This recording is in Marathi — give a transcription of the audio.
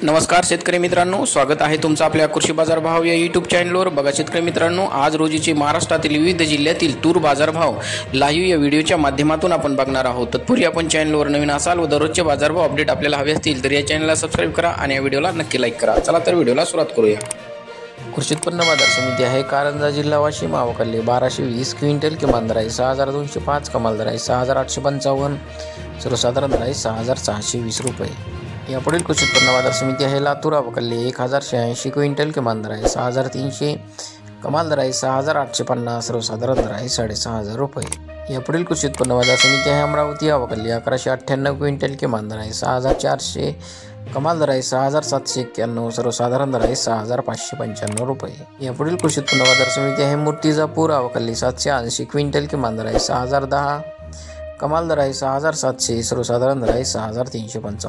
नमस्कार शेतकरी मित्रांनो, स्वागत आहे तुमचं आपल्या कृषी बाजार भाव या यूट्यूब चॅनलवर। बघा शेतकरी मित्रांनो, आज रोजीचे महाराष्ट्रातील विविध जिल्ह्यातील तूर बाजारभाव लाईव्ह या व्हिडिओच्या माध्यमातून आपण बघणार आहोत। तत्पूर्वी आपण चॅनलवर नवीन असाल व दररोजचे बाजारभाव अपडेट आपल्याला हवे असतील तर या चॅनलला सबस्क्राइब करा आणि या व्हिडिओला नक्की लाईक करा। चला तर व्हिडिओला सुरुवात करूया। कृषी उत्पन्न बाजार समिती आहे कारंजा जिल्हा वाशिम, आवकाले 1220 क्विंटल, किमान दर आहे 6205, कमाल दर आहे 6855, सर्वसाधारण दर आहे 6620 रुपये। यापुढील कृषी उत्पन्न बाजार समिती आहे लातूर, आवकाले 1086 क्विंटल, किमान दर आहे 6300, कमाल दर आहे 6850, सर्वसाधारण दर आहे 6500 रुपये। यापुढील कृषी उत्पन्न बाजार समिती आहे अमरावती, आवकाले 1198 क्विंटल, किमान दर आहे 6400, कमाल दर आहे 6791, सर्वसाधारण दर आहे 6595 रुपये। यापुढील कृषी उत्पन्न बाजार समिती आहे मूर्तिजापूर, आवकाले 780 क्विंटल, किमान दर आहे 6010, कमाल दर आहे 6700, सर्वसाधारण दर आहे 6355